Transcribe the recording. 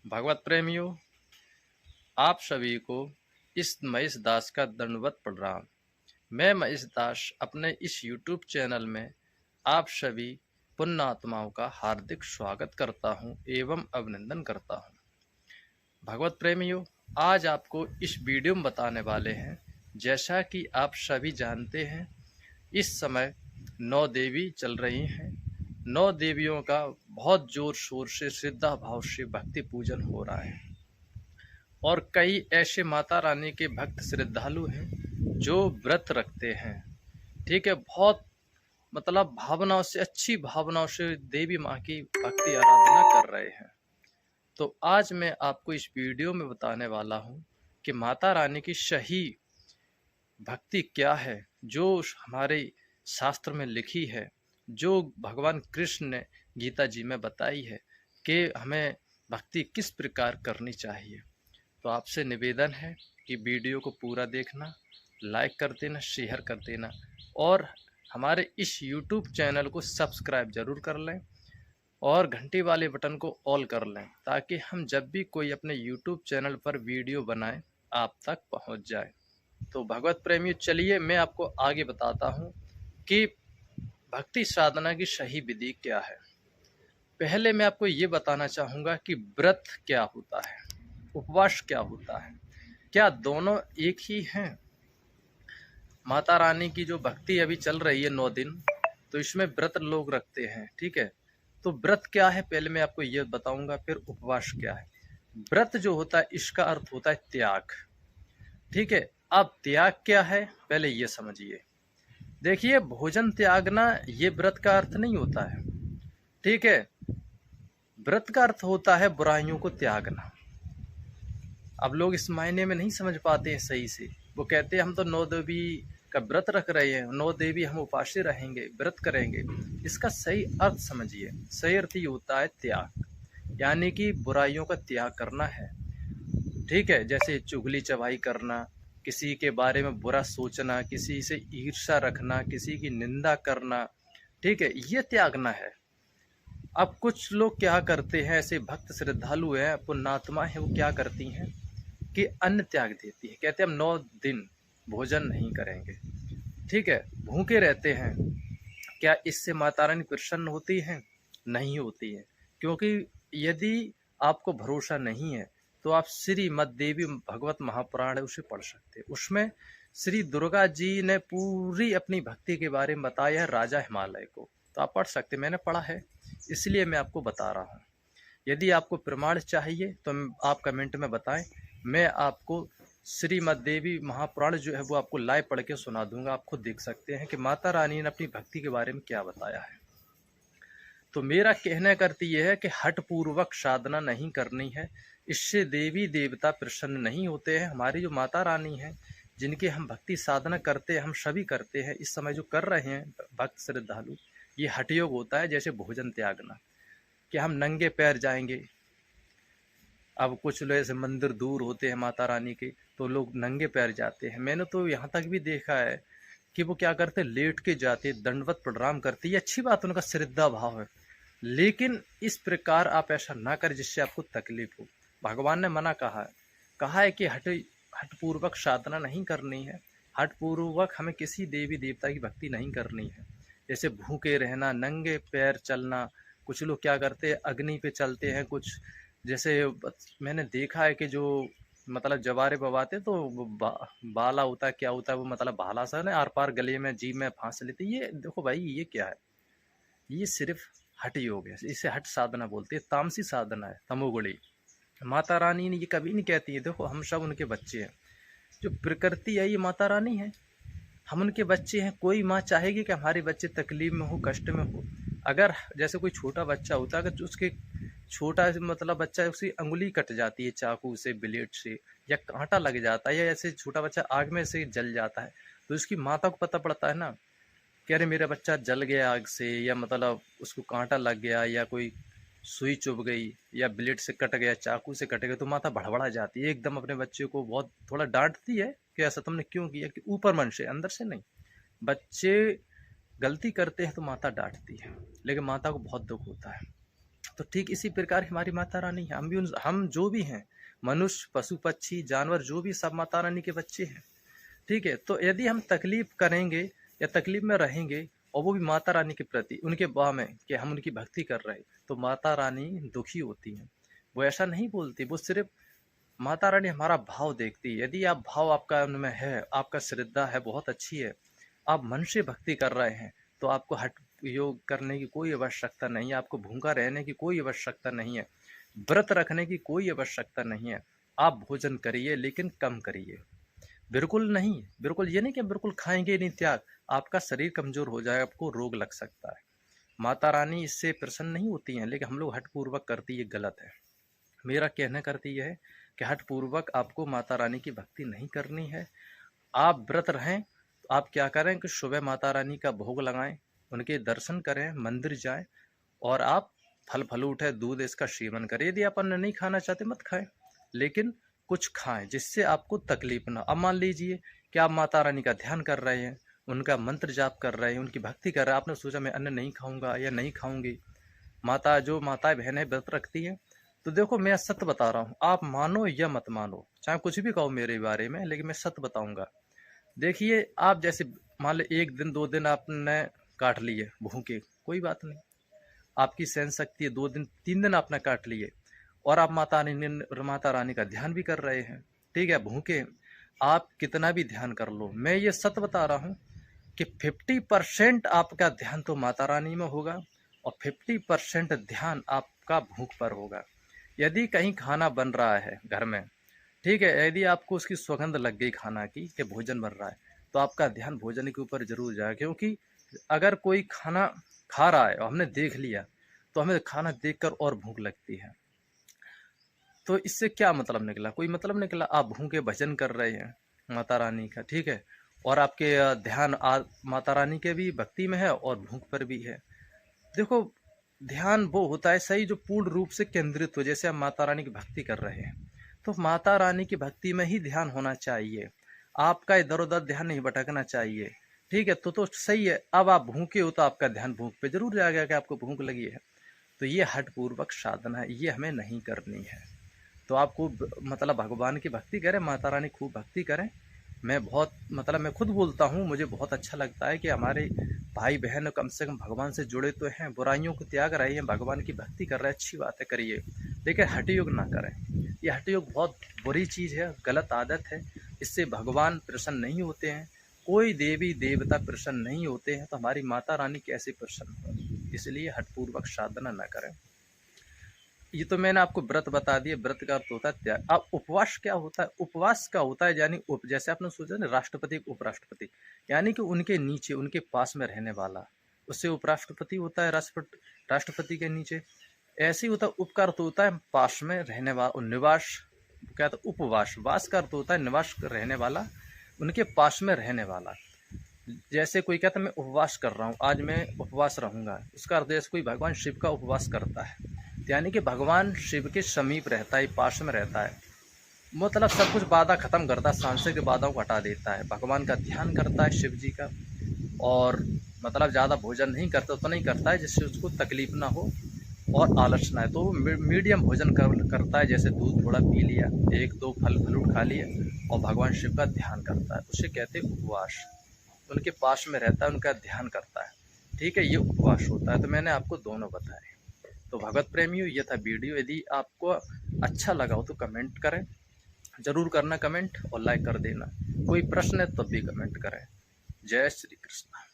भगवत प्रेमियों, आप सभी को इस महेश दास का दंडवत प्रणाम। मैं महेश दास अपने इस YouTube चैनल में आप सभी पुण्यात्माओं का हार्दिक स्वागत करता हूं एवं अभिनंदन करता हूं। भगवत प्रेमियों, आज आपको इस वीडियो में बताने वाले हैं, जैसा कि आप सभी जानते हैं, इस समय 9 देवी चल रही हैं। 9 देवियों का बहुत जोर शोर से श्रद्धा भाव से भक्ति पूजन हो रहा है और कई ऐसे माता रानी के भक्त श्रद्धालु हैं जो व्रत रखते हैं। ठीक है, बहुत भावनाओं से, अच्छी भावनाओं से देवी माँ की भक्ति आराधना कर रहे हैं। तो आज मैं आपको इस वीडियो में बताने वाला हूँ कि माता रानी की सही भक्ति क्या है, जो हमारे शास्त्र में लिखी है, जो भगवान कृष्ण ने गीता जी में बताई है कि हमें भक्ति किस प्रकार करनी चाहिए। तो आपसे निवेदन है कि वीडियो को पूरा देखना, लाइक कर देना, शेयर कर देना और हमारे इस YouTube चैनल को सब्सक्राइब जरूर कर लें और घंटी वाले बटन को ऑल कर लें, ताकि हम जब भी कोई अपने YouTube चैनल पर वीडियो बनाएं आप तक पहुंच जाए। तो भगवत प्रेमियों, चलिए मैं आपको आगे बताता हूं कि भक्ति साधना की सही विधि क्या है। पहले मैं आपको ये बताना चाहूँगा कि व्रत क्या होता है, उपवास क्या होता है, क्या दोनों एक ही हैं। माता रानी की जो भक्ति अभी चल रही है 9 दिन, तो इसमें व्रत लोग रखते हैं। ठीक है, तो व्रत क्या है पहले मैं आपको ये बताऊंगा, फिर उपवास क्या है। व्रत जो होता है इसका अर्थ होता है त्याग। ठीक है, अब त्याग क्या है पहले ये समझिए। देखिए, भोजन त्यागना ये व्रत का अर्थ नहीं होता है। ठीक है, व्रत का अर्थ होता है बुराइयों को त्यागना। अब लोग इस मायने में नहीं समझ पाते हैं सही से। वो कहते हैं हम तो 9 देवी का व्रत रख रहे हैं, 9 देवी हम उपास्य रहेंगे, व्रत करेंगे। इसका सही अर्थ समझिए। सही अर्थ ये होता है त्याग, यानी कि बुराइयों का त्याग करना है। ठीक है, जैसे चुगली चबाई करना, किसी के बारे में बुरा सोचना, किसी से ईर्ष्या रखना, किसी की निंदा करना। ठीक है, ये त्यागना है। अब कुछ लोग क्या करते हैं, ऐसे भक्त श्रद्धालु हैं, पुण्यात्मा है, वो क्या करती हैं कि अन्न त्याग देती है। कहते हैं हम 9 दिन भोजन नहीं करेंगे। ठीक है, भूखे रहते हैं। क्या इससे माता रानी प्रसन्न होती हैं? नहीं होती है। क्योंकि यदि आपको भरोसा नहीं है तो आप श्रीमद् देवी भगवत महापुराण है उसे पढ़ सकते हैं। उसमें श्री दुर्गा जी ने पूरी अपनी भक्ति के बारे में बताया है राजा हिमालय को। तो आप पढ़ सकते, मैंने पढ़ा है इसलिए मैं आपको बता रहा हूँ। यदि आपको प्रमाण चाहिए तो आप कमेंट में बताएं, मैं आपको श्रीमद् देवी महापुराण जो है वो आपको लाइव पढ़ के सुना दूंगा। आप खुद देख सकते हैं कि माता रानी ने अपनी भक्ति के बारे में क्या बताया है। तो मेरा कहने का अर्थ यह है कि हठ पूर्वक साधना नहीं करनी है, इससे देवी देवता प्रसन्न नहीं होते हैं। हमारी जो माता रानी है, जिनकी हम भक्ति साधना करते हैं, हम सभी करते हैं, इस समय जो कर रहे हैं भक्त श्रद्धालु, ये हठ योग होता है। जैसे भोजन त्यागना, कि हम नंगे पैर जाएंगे। अब कुछ लोग ऐसे मंदिर दूर होते हैं माता रानी के, तो लोग नंगे पैर जाते हैं। मैंने तो यहाँ तक भी देखा है कि वो क्या करते, लेट के जाते, दंडवत प्रणाम करते। ये अच्छी बात, उनका श्रद्धा भाव है, लेकिन इस प्रकार आप ऐसा ना करें जिससे आपको तकलीफ हो। भगवान ने मना कहा है कि हठपूर्वक साधना नहीं करनी है। हठपूर्वक हमें किसी देवी देवता की भक्ति नहीं करनी है। जैसे भूखे रहना, नंगे पैर चलना, कुछ लोग क्या करते हैं अग्नि पे चलते हैं। कुछ जैसे मैंने देखा है कि जो जवारे बवाते तो बाला होता है, क्या होता है वो, भाला सा ना आर पार गले में जीभ में फांस लेते। ये देखो भाई, ये क्या है? ये सिर्फ हठ योग है, इसे हठ साधना बोलते हैं। तामसी साधना है, तमोगुणी। माता रानी ने ये कभी नहीं कहती है, देखो हम सब उनके बच्चे हैं। जो प्रकृति है ये माता रानी है, हम उनके बच्चे हैं। कोई माँ चाहेगी कि हमारे बच्चे तकलीफ में हो, कष्ट में हो। अगर जैसे कोई छोटा बच्चा होता है, अगर उसके छोटा बच्चा है, उसकी अंगुली कट जाती है चाकू से, ब्लेड से, या कांटा लग जाता है, या ऐसे छोटा बच्चा आग में से जल जाता है, तो उसकी माता को पता पड़ता है ना कि अरे मेरा बच्चा जल गया आग से, या उसको कांटा लग गया, या कोई सुई चुभ गई, या ब्लेड से कट गया, चाकू से कट गया, तो माता भड़बड़ा जाती है एकदम। अपने बच्चे को बहुत थोड़ा डांटती है कि ऐसा तुमने क्यों किया, कि ऊपर मन से, अंदर से नहीं। बच्चे गलती करते हैं तो माता डांटती है, लेकिन माता को बहुत दुख होता है। तो ठीक इसी प्रकार हमारी माता रानी है। हम जो भी हैं, मनुष्य, पशु पक्षी, जानवर, जो भी सब माता रानी के बच्चे हैं। ठीक है, तो यदि हम तकलीफ करेंगे या तकलीफ में रहेंगे और वो भी माता रानी के प्रति, उनके बाह में कि हम उनकी भक्ति कर रहे हैं, तो माता रानी दुखी होती हैं। वो ऐसा नहीं बोलती, वो सिर्फ माता रानी हमारा भाव देखती है। यदि आप भाव आपका उनमें है, आपका श्रद्धा है, बहुत अच्छी है, आप मन से भक्ति कर रहे हैं, तो आपको हठ योग करने की कोई आवश्यकता नहीं है, आपको भूखा रहने की कोई आवश्यकता नहीं है, व्रत रखने की कोई आवश्यकता नहीं है। आप भोजन करिए, लेकिन कम करिए। बिल्कुल नहीं, बिल्कुल ये नहीं कि बिल्कुल खाएंगे नहीं, त्याग, आपका शरीर कमजोर हो जाएगा, आपको रोग लग सकता है। माता रानी इससे प्रसन्न नहीं होती हैं, लेकिन हम लोग हठपूर्वक करती, ये गलत है। मेरा कहना करती है कि हठपूर्वक आपको माता रानी की भक्ति नहीं करनी है। आप व्रत रहें तो आप क्या करें कि सुबह माता रानी का भोग लगाएं, उनके दर्शन करें, मंदिर जाएं और आप फल फ्रूट है, दूध, इसका सेवन करें। यदि आप अन्न नहीं खाना चाहते मत खाएं, लेकिन कुछ खाएं जिससे आपको तकलीफ ना। अब मान लीजिए कि आप माता रानी का ध्यान कर रहे हैं, उनका मंत्र जाप कर रहे हैं, उनकी भक्ति कर रहे हैं, आपने सोचा मैं अन्न नहीं खाऊंगा या नहीं खाऊंगी। जो माताएं बहनें व्रत रखती हैं, तो देखो मैं सत्य बता रहा हूँ, आप मानो या मत मानो, चाहे कुछ भी कहो मेरे बारे में, लेकिन मैं सत्य बताऊंगा। देखिए, आप जैसे मान लो 1 दिन 2 दिन आपने काट लिए भूखे, कोई बात नहीं, आपकी सहन शक्ति है, 2 दिन 3 दिन आपने काट लिए और आप माता रानी का ध्यान भी कर रहे हैं, ठीक है, भूखे, आप कितना भी ध्यान कर लो, मैं ये सत्य बता रहा हूँ कि 50% आपका ध्यान तो माता रानी में होगा और 50% ध्यान आपका भूख पर होगा। यदि कहीं खाना बन रहा है घर में, ठीक है, यदि आपको उसकी सुगंध लग गई खाना की कि भोजन बन रहा है, तो आपका ध्यान भोजन के ऊपर जरूर जाए। क्योंकि अगर कोई खाना खा रहा है और हमने देख लिया, तो हमें खाना देखकर और भूख लगती है। तो इससे क्या मतलब निकला? कोई मतलब निकला। आप भूखे भजन कर रहे हैं माता रानी का, ठीक है, और आपके ध्यान माता रानी के भी भक्ति में है और भूख पर भी है। देखो, ध्यान वो होता है सही जो पूर्ण रूप से केंद्रित हो। जैसे आप माता रानी की भक्ति कर रहे हैं, तो माता रानी की भक्ति में ही ध्यान होना चाहिए, आपका इधर उधर ध्यान नहीं भटकना चाहिए, ठीक है। तो सही है। अब आप भूखे हो तो आपका ध्यान भूख पे जरूर जाएगा कि आपको भूख लगी है। तो ये हठपूर्वक साधना है, ये हमें नहीं करनी है। तो आपको मतलब भगवान की भक्ति करें, माता रानी खूब भक्ति करें। मैं खुद बोलता हूँ, मुझे बहुत अच्छा लगता है कि हमारे भाई बहन कम से कम भगवान से जुड़े तो हैं, बुराइयों को त्याग रहे हैं, भगवान की भक्ति कर रहे हैं, अच्छी बात है, करिए, लेकिन हठयोग ना करें। ये हठयोग बहुत बुरी चीज़ है, गलत आदत है, इससे भगवान प्रसन्न नहीं होते हैं, कोई देवी देवता प्रसन्न नहीं होते हैं, तो हमारी माता रानी कैसे प्रसन्न हो। इसलिए हठपूर्वक साधना न करें। ये तो मैंने आपको व्रत बता दिए, व्रत का अर्थ होता है त्याग। अब उपवास क्या होता है? उपवास का होता है यानी जैसे आपने सोचा ना, राष्ट्रपति उपराष्ट्रपति, यानी कि उनके नीचे, उनके पास में रहने वाला, उससे उपराष्ट्रपति होता है, राष्ट्रपति के नीचे। ऐसे ही होता है। उप का अर्थ होता है पास में रहने वाला, निवास क्या था, उपवास। वास का अर्थ होता है निवास रहने वाला, उनके पास में रहने वाला। जैसे कोई कहता है मैं उपवास कर रहा हूँ, आज मैं उपवास रहूंगा, उसका अर्थ जैसे कोई भगवान शिव का उपवास करता है, यानी कि भगवान शिव के समीप रहता है, पास में रहता है, मतलब सब कुछ बाधा खत्म करता है, सांसारिक बाधाओं को हटा देता है, भगवान का ध्यान करता है, शिव जी का, और मतलब ज़्यादा भोजन नहीं करता, तो नहीं करता है जिससे उसको तकलीफ ना हो और आलस ना है। तो वो मीडियम भोजन करता है, जैसे दूध थोड़ा पी लिया, 1-2 फल फ्रूट खा लिया, और भगवान शिव का ध्यान करता है, उसे कहते हैं उपवास। उनके पास में रहता है, उनका ध्यान करता है, ठीक है, ये उपवास होता है। तो मैंने आपको दोनों बताए। तो भगवत प्रेमियों, ये था वीडियो। यदि आपको अच्छा लगा हो तो कमेंट करें, जरूर करना कमेंट, और लाइक कर देना। कोई प्रश्न है तब भी कमेंट करें। जय श्री कृष्ण।